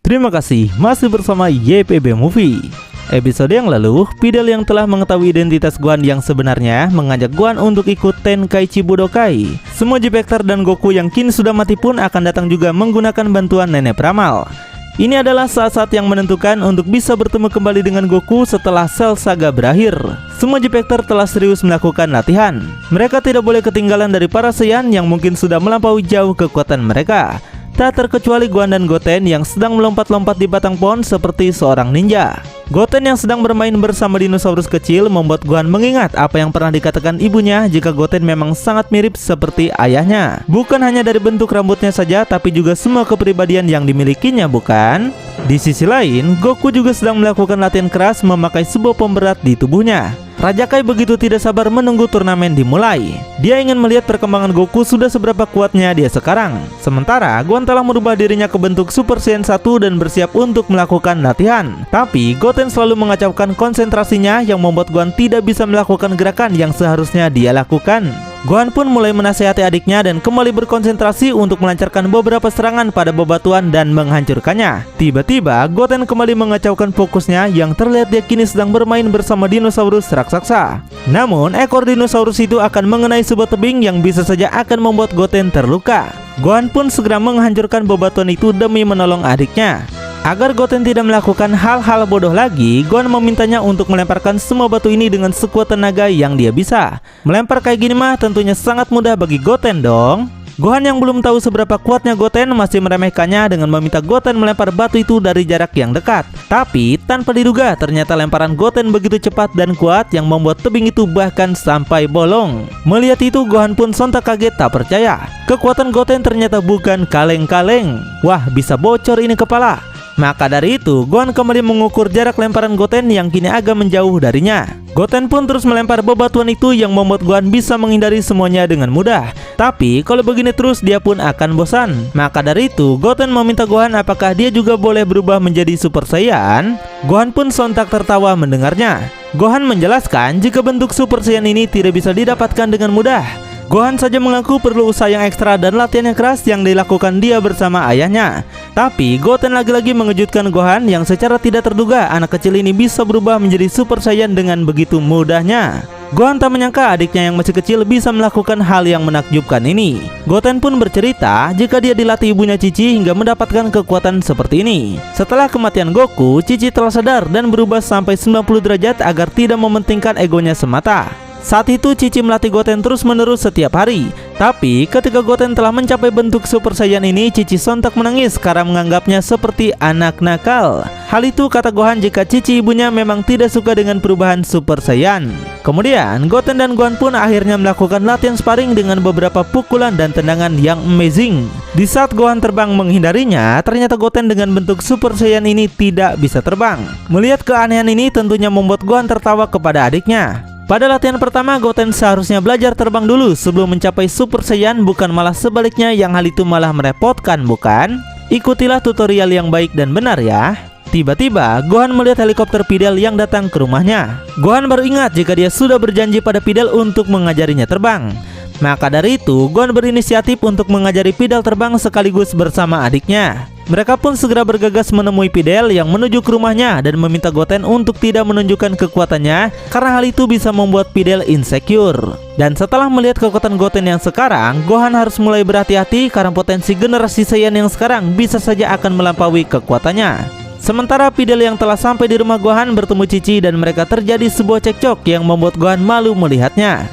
Terima kasih masih bersama YPB Movie. Episode yang lalu, Videl yang telah mengetahui identitas Gohan yang sebenarnya mengajak Gohan untuk ikut Tenkaichi Budokai. Semua Vector dan Goku yang kini sudah mati pun akan datang juga menggunakan bantuan Nenek Peramal. Ini adalah saat-saat yang menentukan untuk bisa bertemu kembali dengan Goku setelah Cell Saga berakhir. Semua Vector telah serius melakukan latihan. Mereka tidak boleh ketinggalan dari para Saiyan yang mungkin sudah melampaui jauh kekuatan mereka. Tak terkecuali Gohan dan Goten yang sedang melompat-lompat di batang pohon seperti seorang ninja. Goten yang sedang bermain bersama dinosaurus kecil membuat Gohan mengingat apa yang pernah dikatakan ibunya jika Goten memang sangat mirip seperti ayahnya. Bukan hanya dari bentuk rambutnya saja, tapi juga semua kepribadian yang dimilikinya, bukan? Di sisi lain, Goku juga sedang melakukan latihan keras memakai sebuah pemberat di tubuhnya. Raja Kai begitu tidak sabar menunggu turnamen dimulai. Dia ingin melihat perkembangan Goku sudah seberapa kuatnya dia sekarang. Sementara Gohan telah merubah dirinya ke bentuk Super Saiyan 1 dan bersiap untuk melakukan latihan. Tapi Goten selalu mengacaukan konsentrasinya yang membuat Gohan tidak bisa melakukan gerakan yang seharusnya dia lakukan. Gohan pun mulai menasihati adiknya dan kembali berkonsentrasi untuk melancarkan beberapa serangan pada bebatuan dan menghancurkannya. Tiba-tiba Goten kembali mengacaukan fokusnya yang terlihat dia kini sedang bermain bersama dinosaurus raksasa. Namun ekor dinosaurus itu akan mengenai sebuah tebing yang bisa saja akan membuat Goten terluka. Gohan pun segera menghancurkan bebatuan itu demi menolong adiknya. Agar Goten tidak melakukan hal-hal bodoh lagi, Gohan memintanya untuk melemparkan semua batu ini dengan sekuat tenaga yang dia bisa. Melempar kayak gini mah tentunya sangat mudah bagi Goten dong. Gohan yang belum tahu seberapa kuatnya Goten masih meremehkannya dengan meminta Goten melempar batu itu dari jarak yang dekat. Tapi tanpa diduga ternyata lemparan Goten begitu cepat dan kuat yang membuat tebing itu bahkan sampai bolong. Melihat itu Gohan pun sontak kaget tak percaya. Kekuatan Goten ternyata bukan kaleng-kaleng. Wah, bisa bocor ini kepala. Maka dari itu, Gohan kembali mengukur jarak lemparan Goten yang kini agak menjauh darinya. Goten pun terus melempar bebatuan itu yang membuat Gohan bisa menghindari semuanya dengan mudah. Tapi kalau begini terus dia pun akan bosan. Maka dari itu, Goten meminta Gohan apakah dia juga boleh berubah menjadi Super Saiyan. Gohan pun sontak tertawa mendengarnya. Gohan menjelaskan jika bentuk Super Saiyan ini tidak bisa didapatkan dengan mudah. Gohan saja mengaku perlu usaha yang ekstra dan latihan yang keras yang dilakukan dia bersama ayahnya. Tapi Goten lagi-lagi mengejutkan Gohan yang secara tidak terduga anak kecil ini bisa berubah menjadi Super Saiyan dengan begitu mudahnya. Gohan tak menyangka adiknya yang masih kecil bisa melakukan hal yang menakjubkan ini. Goten pun bercerita jika dia dilatih ibunya Cici hingga mendapatkan kekuatan seperti ini. Setelah kematian Goku, Cici telah sadar dan berubah sampai 90 derajat agar tidak mementingkan egonya semata. Saat itu Cici melatih Goten terus-menerus setiap hari. Tapi ketika Goten telah mencapai bentuk Super Saiyan ini, Cici sontak menangis karena menganggapnya seperti anak nakal. Hal itu kata Gohan jika Cici ibunya memang tidak suka dengan perubahan Super Saiyan. Kemudian Goten dan Gohan pun akhirnya melakukan latihan sparring dengan beberapa pukulan dan tendangan yang amazing. Di saat Gohan terbang menghindarinya, ternyata Goten dengan bentuk Super Saiyan ini tidak bisa terbang. Melihat keanehan ini tentunya membuat Gohan tertawa kepada adiknya. Pada latihan pertama, Goten seharusnya belajar terbang dulu sebelum mencapai Super Saiyan, bukan malah sebaliknya yang hal itu malah merepotkan, bukan? Ikutilah tutorial yang baik dan benar ya. Tiba-tiba, Gohan melihat helikopter Videl yang datang ke rumahnya. Gohan baru ingat jika dia sudah berjanji pada Videl untuk mengajarinya terbang. Maka dari itu, Gohan berinisiatif untuk mengajari Videl terbang sekaligus bersama adiknya. Mereka pun segera bergegas menemui Videl yang menuju ke rumahnya dan meminta Goten untuk tidak menunjukkan kekuatannya karena hal itu bisa membuat Videl insecure. Dan setelah melihat kekuatan Goten yang sekarang, Gohan harus mulai berhati-hati karena potensi generasi Saiyan yang sekarang bisa saja akan melampaui kekuatannya. Sementara Videl yang telah sampai di rumah Gohan bertemu Cici dan mereka terjadi sebuah cekcok yang membuat Gohan malu melihatnya.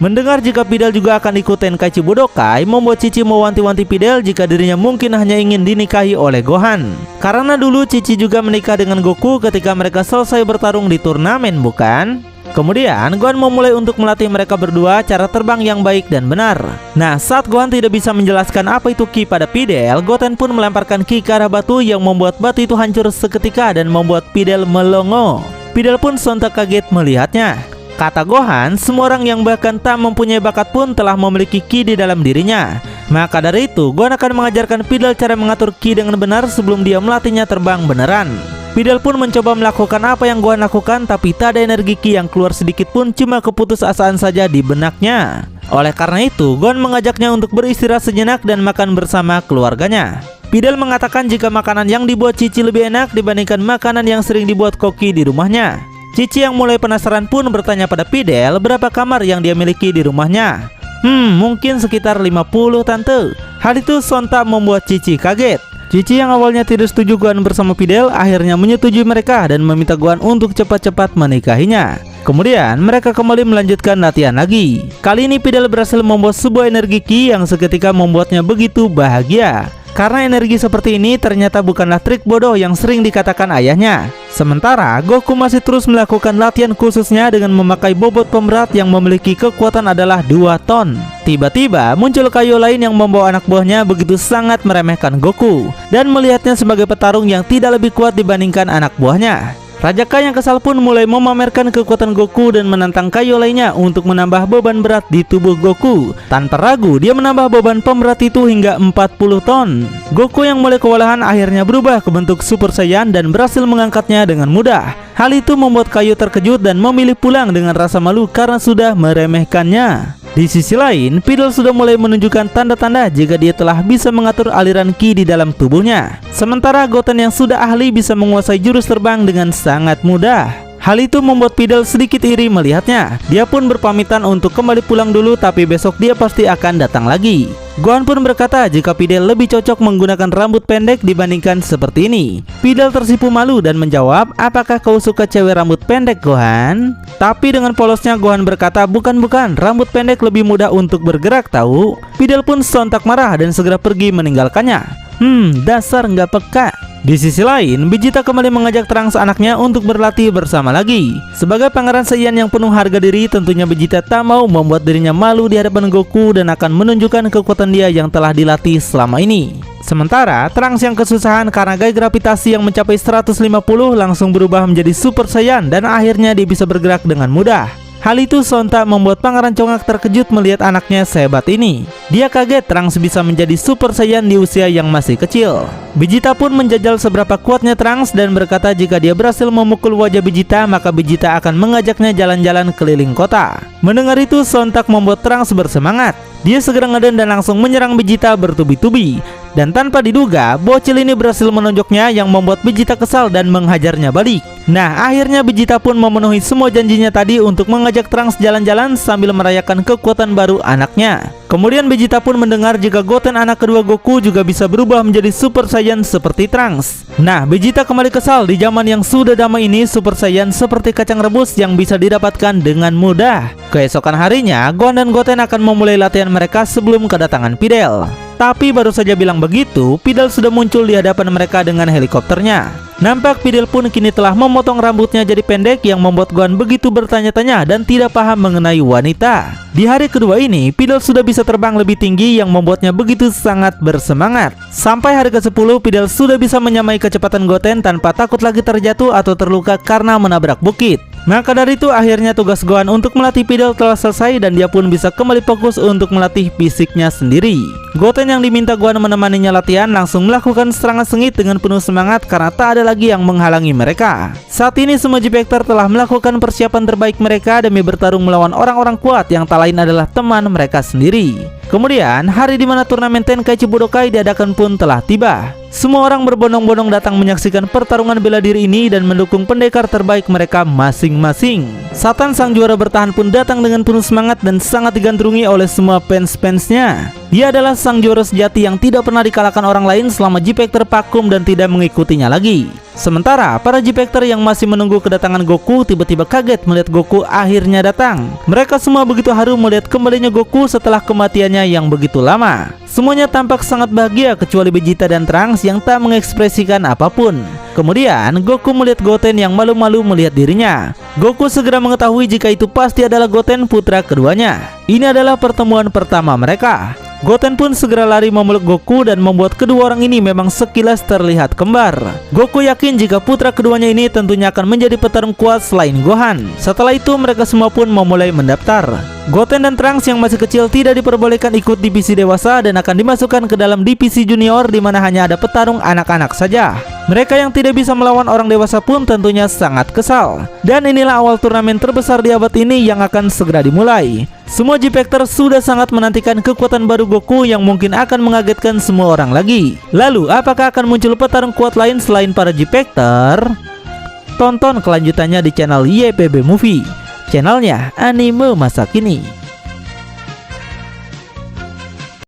Mendengar jika Videl juga akan ikut Tenkaichi Budokai membuat Cici mewanti-wanti Videl jika dirinya mungkin hanya ingin dinikahi oleh Gohan. Karena dulu Cici juga menikah dengan Goku ketika mereka selesai bertarung di turnamen, bukan? Kemudian Gohan memulai untuk melatih mereka berdua cara terbang yang baik dan benar. Nah, saat Gohan tidak bisa menjelaskan apa itu ki pada Videl, Goten pun melemparkan ki ke arah batu yang membuat batu itu hancur seketika dan membuat Videl melongo. Videl pun sontak kaget melihatnya. Kata Gohan, semua orang yang bahkan tak mempunyai bakat pun telah memiliki ki di dalam dirinya. Maka dari itu, Gohan akan mengajarkan Videl cara mengatur ki dengan benar sebelum dia melatihnya terbang beneran. Videl pun mencoba melakukan apa yang Gohan lakukan, tapi tak ada energi ki yang keluar sedikit pun, cuma keputusasaan saja di benaknya. Oleh karena itu, Gohan mengajaknya untuk beristirahat sejenak dan makan bersama keluarganya. Videl mengatakan jika makanan yang dibuat Cici lebih enak dibandingkan makanan yang sering dibuat Koki di rumahnya. Cici yang mulai penasaran pun bertanya pada Videl berapa kamar yang dia miliki di rumahnya. Mungkin sekitar 50 tante. Hal itu sontak membuat Cici kaget. Cici yang awalnya tidak setuju Gohan bersama Videl akhirnya menyetujui mereka dan meminta Gohan untuk cepat-cepat menikahinya. Kemudian mereka kembali melanjutkan latihan lagi. Kali ini Videl berhasil membuat sebuah energi ki yang seketika membuatnya begitu bahagia. Karena energi seperti ini ternyata bukanlah trik bodoh yang sering dikatakan ayahnya. Sementara Goku masih terus melakukan latihan khususnya dengan memakai bobot pemberat yang memiliki kekuatan adalah 2 ton. Tiba-tiba muncul Kaio lain yang membawa anak buahnya begitu sangat meremehkan Goku dan melihatnya sebagai petarung yang tidak lebih kuat dibandingkan anak buahnya. Raja Kai yang kesal pun mulai memamerkan kekuatan Goku dan menantang Kaio lainnya untuk menambah beban berat di tubuh Goku. Tanpa ragu dia menambah beban pemberat itu hingga 40 ton. Goku yang mulai kewalahan akhirnya berubah ke bentuk Super Saiyan dan berhasil mengangkatnya dengan mudah. Hal itu membuat Kaio terkejut dan memilih pulang dengan rasa malu karena sudah meremehkannya. Di sisi lain, Videl sudah mulai menunjukkan tanda-tanda jika dia telah bisa mengatur aliran ki di dalam tubuhnya. Sementara Goten yang sudah ahli bisa menguasai jurus terbang dengan sangat mudah. Hal itu membuat Videl sedikit iri melihatnya. Dia pun berpamitan untuk kembali pulang dulu, tapi besok dia pasti akan datang lagi. Gohan pun berkata jika Videl lebih cocok menggunakan rambut pendek dibandingkan seperti ini. Videl tersipu malu dan menjawab, apakah kau suka cewek rambut pendek Gohan? Tapi dengan polosnya Gohan berkata, bukan, rambut pendek lebih mudah untuk bergerak tahu. Videl pun sontak marah dan segera pergi meninggalkannya. Dasar nggak peka. Di sisi lain, Vegeta kembali mengajak Trunks anaknya untuk berlatih bersama lagi. Sebagai pangeran Saiyan yang penuh harga diri, tentunya Vegeta tak mau membuat dirinya malu di hadapan Goku dan akan menunjukkan kekuatan dia yang telah dilatih selama ini. Sementara Trunks yang kesusahan karena gaya gravitasi yang mencapai 150 langsung berubah menjadi Super Saiyan dan akhirnya dia bisa bergerak dengan mudah. Hal itu sontak membuat Pangeran Congak terkejut melihat anaknya sehebat ini. Dia kaget Trunks bisa menjadi Super Saiyan di usia yang masih kecil. Vegeta pun menjajal seberapa kuatnya Trunks dan berkata jika dia berhasil memukul wajah Vegeta, maka Vegeta akan mengajaknya jalan-jalan keliling kota. Mendengar itu sontak membuat Trunks bersemangat. Dia segera ngeden dan langsung menyerang Vegeta bertubi-tubi. Dan tanpa diduga, bocil ini berhasil menonjoknya yang membuat Vegeta kesal dan menghajarnya balik. Nah, akhirnya Vegeta pun memenuhi semua janjinya tadi untuk mengajak Trunks jalan-jalan sambil merayakan kekuatan baru anaknya. Kemudian Vegeta pun mendengar jika Goten anak kedua Goku juga bisa berubah menjadi Super Saiyan seperti Trunks. Nah, Vegeta kembali kesal di zaman yang sudah damai ini Super Saiyan seperti kacang rebus yang bisa didapatkan dengan mudah. Keesokan harinya, Gohan dan Goten akan memulai latihan mereka sebelum kedatangan Videl. Tapi baru saja bilang begitu, Videl sudah muncul di hadapan mereka dengan helikopternya. Nampak Videl pun kini telah memotong rambutnya jadi pendek yang membuat Gohan begitu bertanya-tanya dan tidak paham mengenai wanita. Di hari kedua ini, Videl sudah bisa terbang lebih tinggi yang membuatnya begitu sangat bersemangat. Sampai hari ke-10, Videl sudah bisa menyamai kecepatan Goten tanpa takut lagi terjatuh atau terluka karena menabrak bukit. Maka dari itu akhirnya tugas Gohan untuk melatih Videl telah selesai dan dia pun bisa kembali fokus untuk melatih fisiknya sendiri. Goten yang diminta Gohan menemaninya latihan langsung melakukan serangan sengit dengan penuh semangat karena tak ada lagi yang menghalangi mereka. Saat ini semua G-Factor telah melakukan persiapan terbaik mereka demi bertarung melawan orang-orang kuat yang tak lain adalah teman mereka sendiri. Kemudian hari dimana turnamen Tenkaichi Budokai diadakan pun telah tiba. Semua orang berbondong-bondong datang menyaksikan pertarungan bela diri ini dan mendukung pendekar terbaik mereka masing-masing. Satan sang juara bertahan pun datang dengan penuh semangat dan sangat digandrungi oleh semua fans-fansnya. Dia adalah sang juara sejati yang tidak pernah dikalahkan orang lain selama G-Factor vakum dan tidak mengikutinya lagi. Sementara para G-Factor yang masih menunggu kedatangan Goku tiba-tiba kaget melihat Goku akhirnya datang. Mereka semua begitu haru melihat kembalinya Goku setelah kematiannya yang begitu lama. Semuanya tampak sangat bahagia kecuali Vegeta dan Trunks yang tak mengekspresikan apapun. Kemudian Goku melihat Goten yang malu-malu melihat dirinya. Goku segera mengetahui jika itu pasti adalah Goten putra keduanya. Ini adalah pertemuan pertama mereka. Goten pun segera lari memeluk Goku dan membuat kedua orang ini memang sekilas terlihat kembar. Goku yakin jika putra keduanya ini tentunya akan menjadi petarung kuat selain Gohan. Setelah itu mereka semua pun memulai mendaftar. Goten dan Trunks yang masih kecil tidak diperbolehkan ikut divisi dewasa dan akan dimasukkan ke dalam divisi junior di mana hanya ada petarung anak-anak saja. Mereka yang tidak bisa melawan orang dewasa pun tentunya sangat kesal. Dan inilah awal turnamen terbesar di abad ini yang akan segera dimulai. Semua G-Factor sudah sangat menantikan kekuatan baru Goku yang mungkin akan mengagetkan semua orang lagi. Lalu, apakah akan muncul petarung kuat lain selain para G-Factor? Tonton kelanjutannya di channel YPB Movie, channelnya anime masa kini.